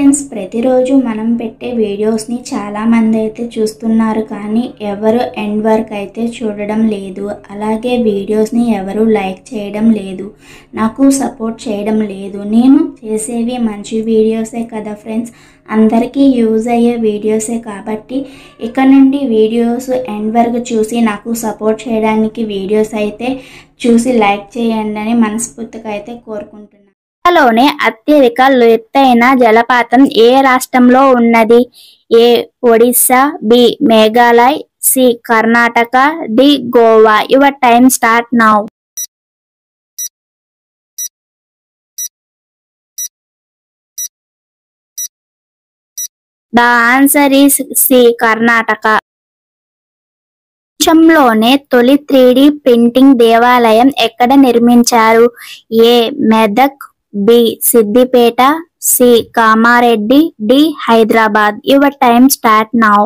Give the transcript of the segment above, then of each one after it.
Friends, ప్రతిరోజు మనం పెట్టే వీడియోస్ని చాలామంది అయితే చూస్తున్నారు, కానీ ఎవరు ఎండ్ వర్క్ అయితే చూడడం లేదు. అలాగే వీడియోస్ని ఎవరు లైక్ చేయడం లేదు, నాకు సపోర్ట్ చేయడం లేదు. నేను చేసేవి మంచి వీడియోసే కదా ఫ్రెండ్స్, అందరికీ యూజ్ అయ్యే వీడియోసే. కాబట్టి ఇక నుండి వీడియోస్ ఎండ్ వరకు చూసి నాకు సపోర్ట్ చేయడానికి వీడియోస్ అయితే చూసి లైక్ చేయండి అని మనస్ఫూర్తిగా అయితే కోరుకుంటున్నాను. లోనే అత్యధిక ఎత్తైన జలపాతం ఏ రాష్ట్రంలో ఉన్నది? A Odisha, B Meghalaya, C Karnataka, D Goa. Your time start now. The answer is C Karnataka. ప్రపంచంలోనే తొలి 3D ప్రింటింగ్ దేవాలయం ఎక్కడ నిర్మించారు? A Medak, B Siddipet, C Kamareddy, D Hyderabad. Your time start now.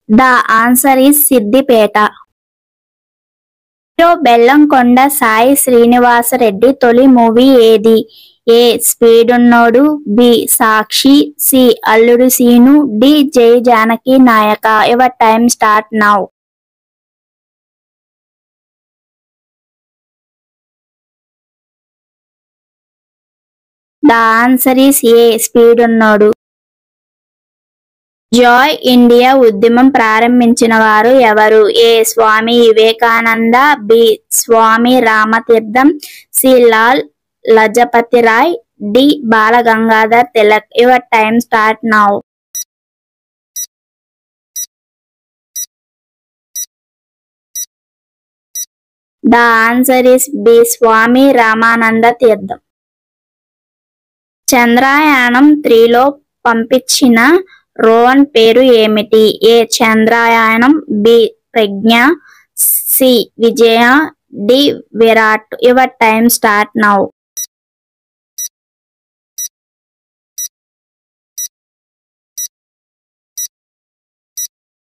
The answer is Siddipet. Hero Bellamkonda Sai Srinivasa Reddy తొలి మూవీ ఏది? A Speedunnodu, B Sakshi, C Alludu Seenu, D Jai Janaki Nayaka. Your time start now. The answer is ఏ స్పీడున్నోడు. జాయ్ India ఉద్యమం ప్రారంభించిన వారు ఎవరు? A Swami Vivekananda, B Swami Ramatirtham, C Lal Lajapati Rai, D Balagangadhar Tilak. Your time start now. The answer is B Swami Ramananda Theertham. Chandrayaan 3లో పంపించిన rover పేరు ఏమిటి? A Chandrayaan, B Pragya, C Vijaya, D Virat. Your time start now.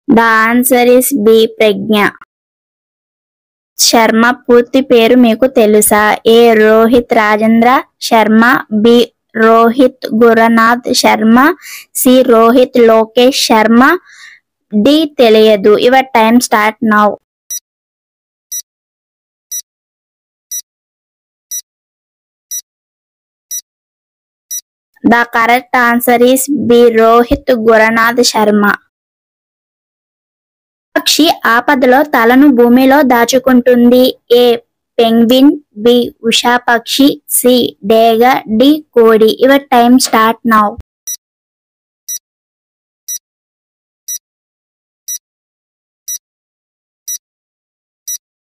The answer is B Pragya. Sharma పూర్తి పేరు మీకు తెలుసా? A Rohit Rajendra Sharma, B Rohit Gurunath Sharma, C Rohit Lokesh Sharma, D తెలియదు. Your time start now. The correct answer is B Rohit Gurunath Sharma. పక్షి ఆపదలో తలను భూమిలో దాచుకుంటుంది? ఏ పెంగ్విన్, బి ఉషా పక్షి, సి డేగ, డి కోడి. Your time start now.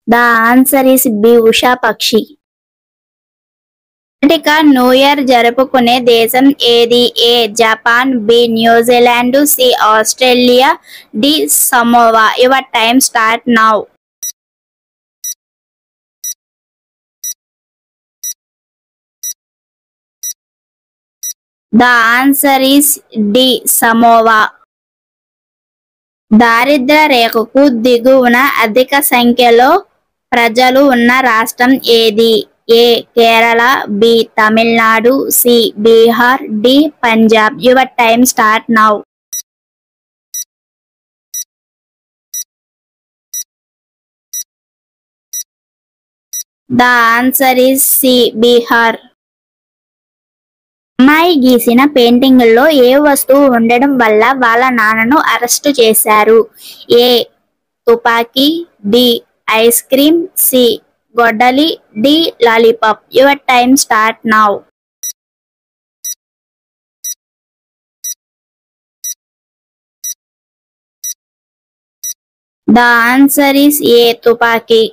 The answer is B Usha పక్షి. అమెరికా న్యూ ఇయర్ జరుపుకునే దేశం ఏది? ఏ Japan, B New Zealand, C Australia, D Samoa. Your time start now. The answer is D Samoa. దారిద్ర్య రేఖకు దిగువన అధిక సంఖ్యలో ప్రజలు ఉన్న రాష్ట్రం ఏది? A Kerala, B Tamil Nadu, C Bihar, D Punjab. Your time start now. The answer is C Bihar. అమ్మాయి గీసిన పెయింటింగుల్లో ఏ వస్తువు ఉండడం వల్ల వాళ్ళ నాన్నను అరెస్టు చేశారు? ఏ తుపాకీ, బి ఐస్ క్రీమ్, సి గొడ్డలి, D lollipop. Your time start now. The answer is A తుపాకీ.